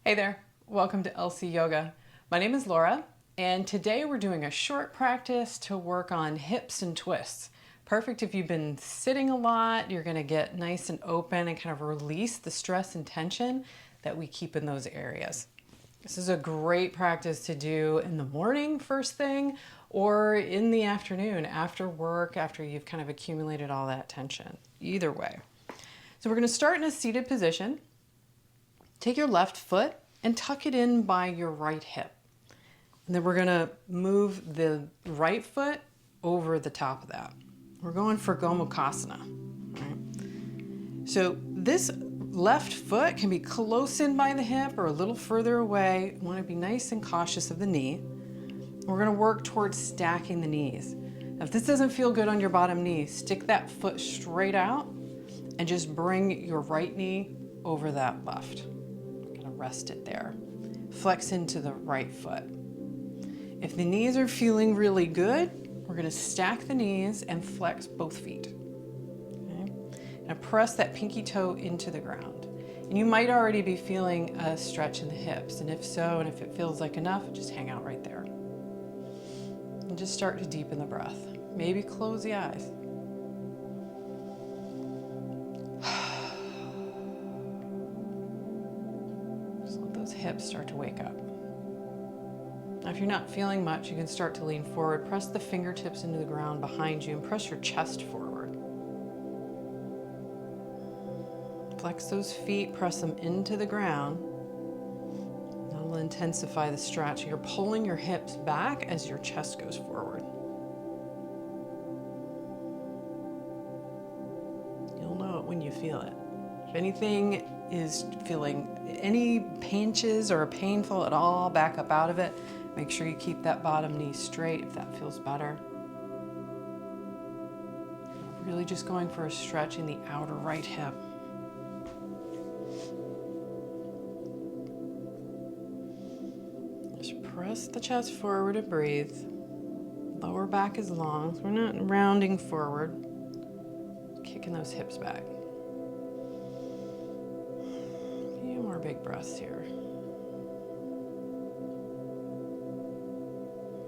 Hey there, welcome to LC Yoga. My name is Laura, and today we're doing a short practice to work on hips and twists. Perfect if you've been sitting a lot. You're going to get nice and open and kind of release the stress and tension that we keep in those areas. This is a great practice to do in the morning first thing, or in the afternoon after work, after you've kind of accumulated all that tension. Either way. So we're going to start in a seated position. Take your left foot and tuck it in by your right hip. And then we're going to move the right foot over the top of that. We're going for gomukasana. Right? So this left foot can be close in by the hip or a little further away. You want to be nice and cautious of the knee. We're going to work towards stacking the knees. Now, if this doesn't feel good on your bottom knee, stick that foot straight out and just bring your right knee over that left. Rest it there. Flex into the right foot. If the knees are feeling really good, we're going to stack the knees and flex both feet. Okay? Now press that pinky toe into the ground. And you might already be feeling a stretch in the hips. And if so, and if it feels like enough, just hang out right there. And just start to deepen the breath. Maybe close the eyes. Hips start to wake up. Now, if you're not feeling much, you can start to lean forward. Press the fingertips into the ground behind you and press your chest forward. Flex those feet, press them into the ground. That'll intensify the stretch. You're pulling your hips back as your chest goes forward. You'll know it when you feel it. If anything is feeling any pinches or painful at all, back up out of it. Make sure you keep that bottom knee straight if that feels better. Really just going for a stretch in the outer right hip. Just press the chest forward and breathe. Lower back is long, so we're not rounding forward. Kicking those hips back. Big breaths here.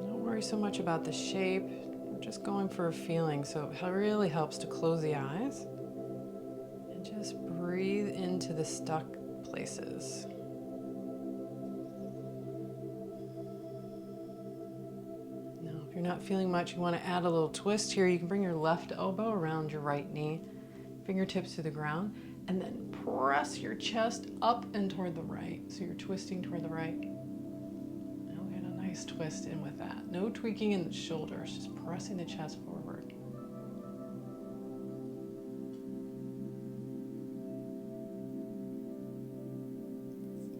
Don't worry so much about the shape. We're just going for a feeling. So it really helps to close the eyes and just breathe into the stuck places. Now, if you're not feeling much, you want to add a little twist here. You can bring your left elbow around your right knee, fingertips to the ground, and then press your chest up and toward the right. So you're twisting toward the right. Now get a nice twist in with that. No tweaking in the shoulders, just pressing the chest forward.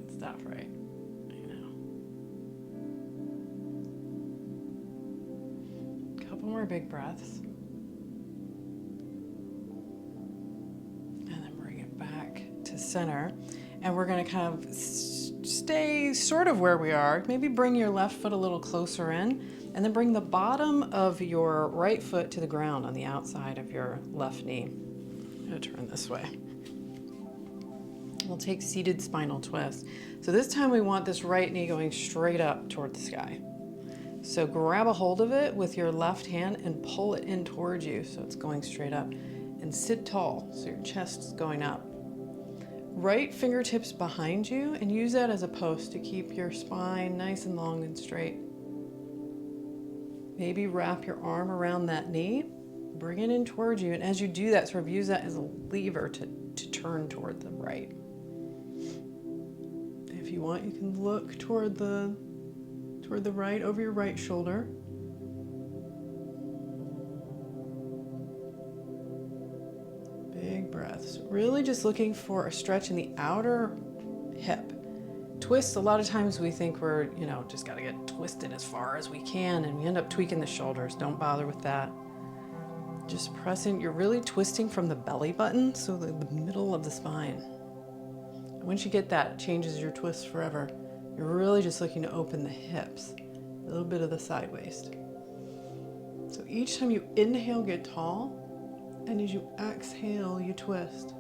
It's not right, I know. Couple more big breaths. Center, and we're going to kind of stay sort of where we are. Maybe bring your left foot a little closer in, and then bring the bottom of your right foot to the ground on the outside of your left knee. I'm going to turn this way. We'll take seated spinal twist. So this time we want this right knee going straight up toward the sky. So grab a hold of it with your left hand and pull it in towards you so it's going straight up. And sit tall so your chest is going up. Right fingertips behind you and use that as a post to keep your spine nice and long and straight. Maybe wrap your arm around that knee, bring it in towards you, and as you do that, sort of use that as a lever to turn toward the right. If you want, you can look toward the right over your right shoulder. Big breaths. Really just looking for a stretch in the outer hip. Twist, a lot of times we think we're, just got to get twisted as far as we can, and we end up tweaking the shoulders. Don't bother with that. Just pressing, you're really twisting from the belly button, so the middle of the spine. And once you get that, it changes your twist forever. You're really just looking to open the hips, a little bit of the side waist. So each time you inhale, get tall. And as you exhale, you twist.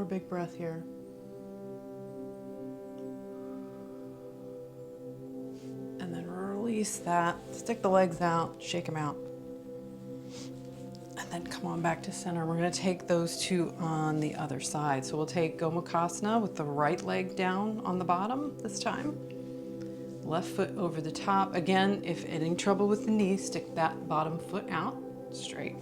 big breath here. And then release that. Stick the legs out, shake them out. And then come on back to center. We're going to take those two on the other side. So we'll take gomukasana with the right leg down on the bottom this time. Left foot over the top. Again, if any trouble with the knee, stick that bottom foot out straight.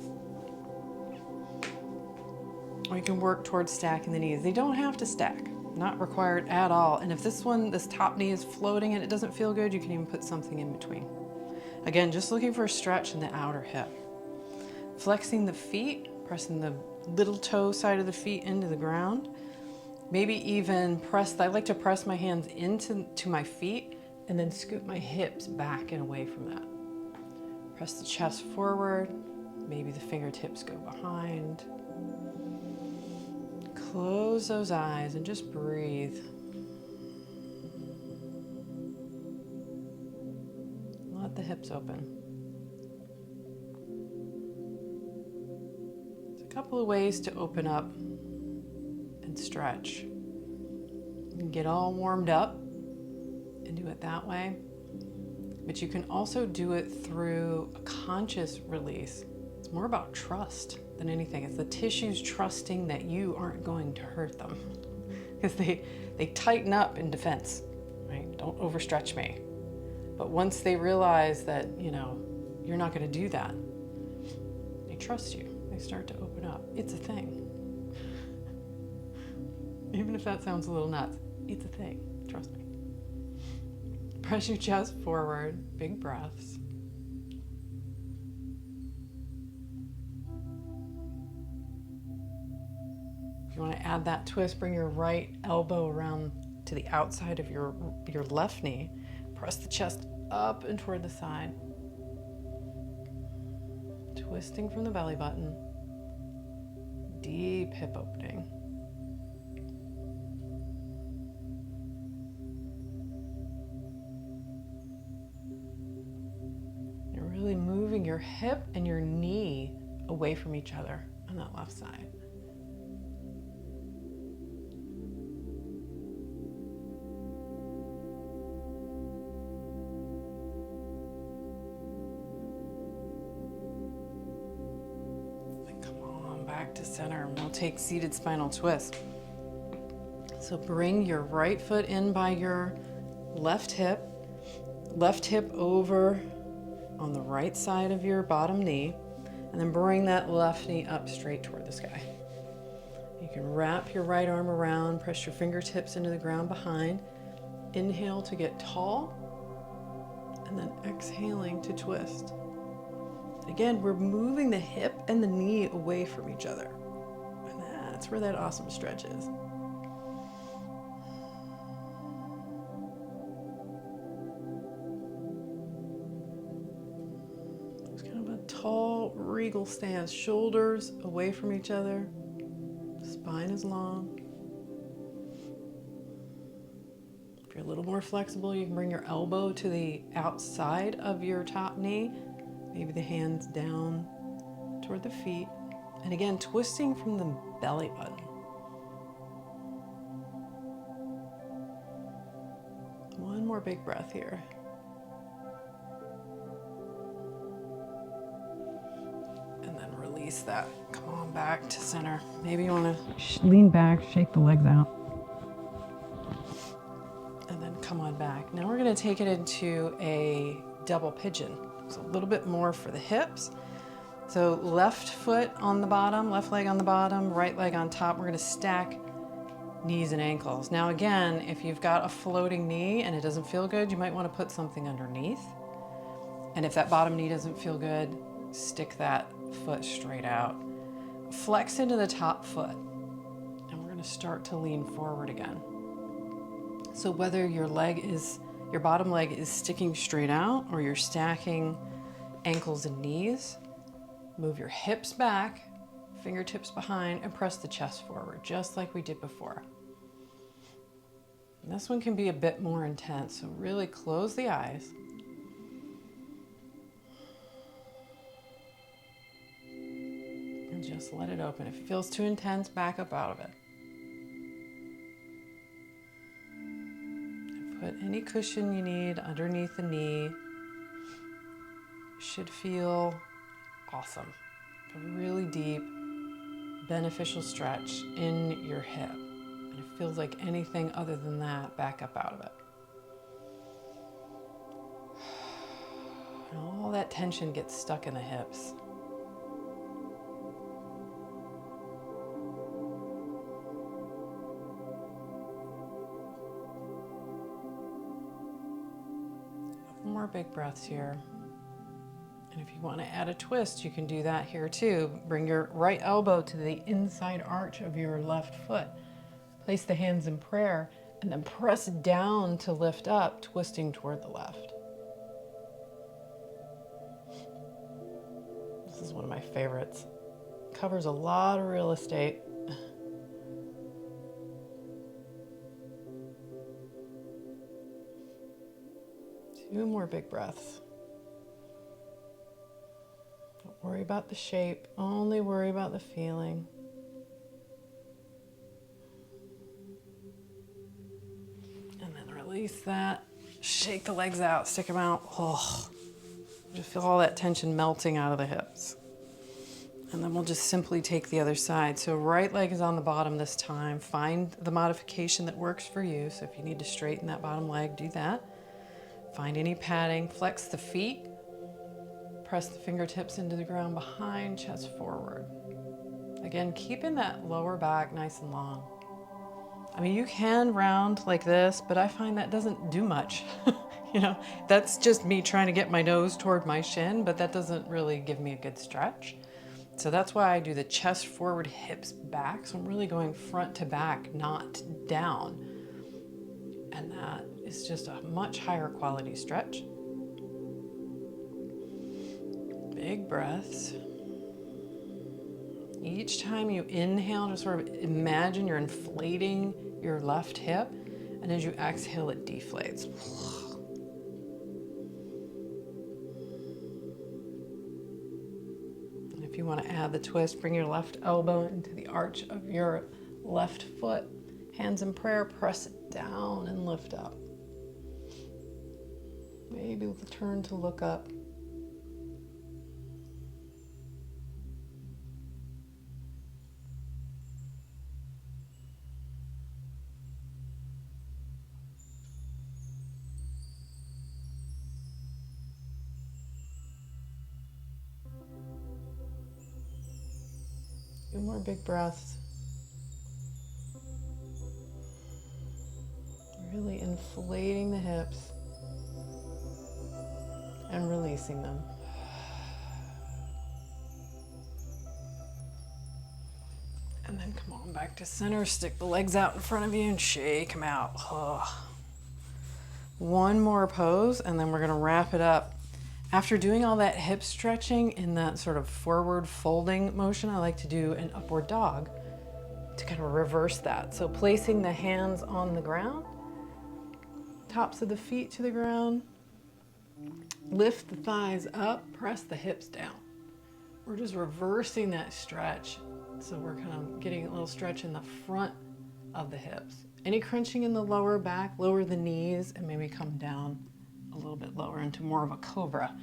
Or you can work towards stacking the knees. They don't have to stack, not required at all. And if this top knee is floating and it doesn't feel good, you can even put something in between. Again, just looking for a stretch in the outer hip. Flexing the feet, pressing the little toe side of the feet into the ground. Maybe even I like to press my hands into my feet and then scoot my hips back and away from that. Press the chest forward. Maybe the fingertips go behind. Close those eyes and just breathe. Let the hips open. There's a couple of ways to open up and stretch. You can get all warmed up and do it that way, but you can also do it through a conscious release. It's more about trust than anything. It's the tissues trusting that you aren't going to hurt them, because they tighten up in defense, right? Don't overstretch me. But once they realize that, you're not going to do that, they trust you. They start to open up. It's a thing. Even if that sounds a little nuts, it's a thing. Trust me. Press your chest forward, big breaths. If you want to add that twist, bring your right elbow around to the outside of your left knee. Press the chest up and toward the side. Twisting from the belly button. Deep hip opening. You're really moving your hip and your knee away from each other on that left side. Back to center, and we'll take seated spinal twist. So bring your right foot in by your left hip over on the right side of your bottom knee, and then bring that left knee up straight toward the sky. You can wrap your right arm around, press your fingertips into the ground behind. Inhale to get tall, and then exhaling to twist. Again, we're moving the hip and the knee away from each other. And that's where that awesome stretch is. It's kind of a tall, regal stance. Shoulders away from each other. Spine is long. If you're a little more flexible, you can bring your elbow to the outside of your top knee. Maybe the hands down toward the feet. And again, twisting from the belly button. One more big breath here. And then release that. Come on back to center. Maybe you want to lean back, shake the legs out. And then come on back. Now we're going to take it into a double pigeon. So a little bit more for the hips. So left foot on the bottom, left leg on the bottom, right leg on top. We're going to stack knees and ankles. Now again, if you've got a floating knee and it doesn't feel good, you might want to put something underneath. And if that bottom knee doesn't feel good, stick that foot straight out. Flex into the top foot. And we're going to start to lean forward again. So whether your bottom leg is sticking straight out or you're stacking ankles and knees, move your hips back, fingertips behind, and press the chest forward, just like we did before. And this one can be a bit more intense, so really close the eyes. And just let it open. If it feels too intense, back up out of it. any cushion you need underneath the knee. Should feel awesome. A really deep, beneficial stretch in your hip. And it feels like anything other than that, back up out of it. And all that tension gets stuck in the hips. More big breaths here. And if you want to add a twist, you can do that here too. Bring your right elbow to the inside arch of your left foot. Place the hands in prayer and then press down to lift up, twisting toward the left. This is one of my favorites. Covers a lot of real estate. Two more big breaths. Don't worry about the shape, only worry about the feeling. And then release that. Shake the legs out, stick them out. Oh, just feel all that tension melting out of the hips. And then we'll just simply take the other side. So right leg is on the bottom this time. Find the modification that works for you. So if you need to straighten that bottom leg, do that. Find any padding, flex the feet, press the fingertips into the ground behind, chest forward. Again, keeping that lower back nice and long. I mean, you can round like this, but I find that doesn't do much. You know, that's just me trying to get my nose toward my shin, but that doesn't really give me a good stretch. So that's why I do the chest forward, hips back. So I'm really going front to back, not down. And that is just a much higher quality stretch. Big breaths. Each time you inhale, just sort of imagine you're inflating your left hip, and as you exhale, it deflates. And if you want to add the twist, bring your left elbow into the arch of your left foot. Hands in prayer, press it down and lift up. Maybe turn to look up. Two more big breaths. Really inflating the hips and releasing them. And then come on back to center, stick the legs out in front of you and shake them out. Oh. One more pose and then we're gonna wrap it up. After doing all that hip stretching in that sort of forward folding motion, I like to do an upward dog to kind of reverse that. So placing the hands on the ground, tops of the feet to the ground, lift the thighs up, press the hips down. We're just reversing that stretch. So we're kind of getting a little stretch in the front of the hips. Any crunching in the lower back, lower the knees, and maybe come down a little bit lower into more of a cobra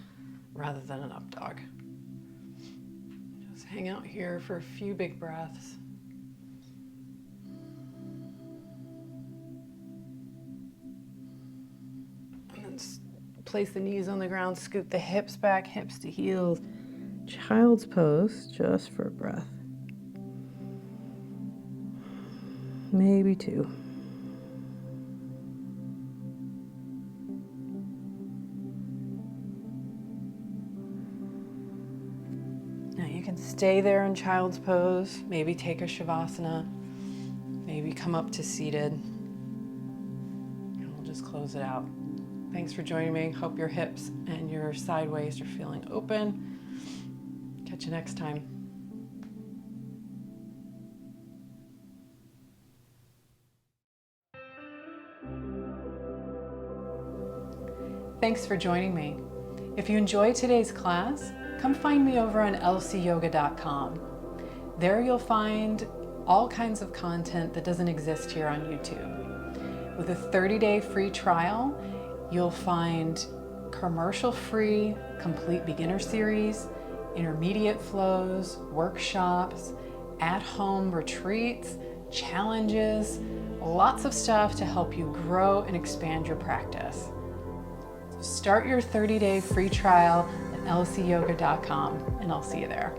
rather than an up dog. Just hang out here for a few big breaths. And then place the knees on the ground, scoot the hips back, hips to heels. Child's pose, just for a breath. Maybe two. Now you can stay there in child's pose, maybe take a shavasana, maybe come up to seated, and we'll just close it out. Thanks for joining me. Hope your hips and your side waist are feeling open. Catch you next time. Thanks for joining me. If you enjoyed today's class, come find me over on lcyoga.com. There you'll find all kinds of content that doesn't exist here on YouTube. With a 30-day free trial, you'll find commercial-free complete beginner series, intermediate flows, workshops, at-home retreats, challenges, lots of stuff to help you grow and expand your practice. Start your 30-day free trial at lcyoga.com, and I'll see you there.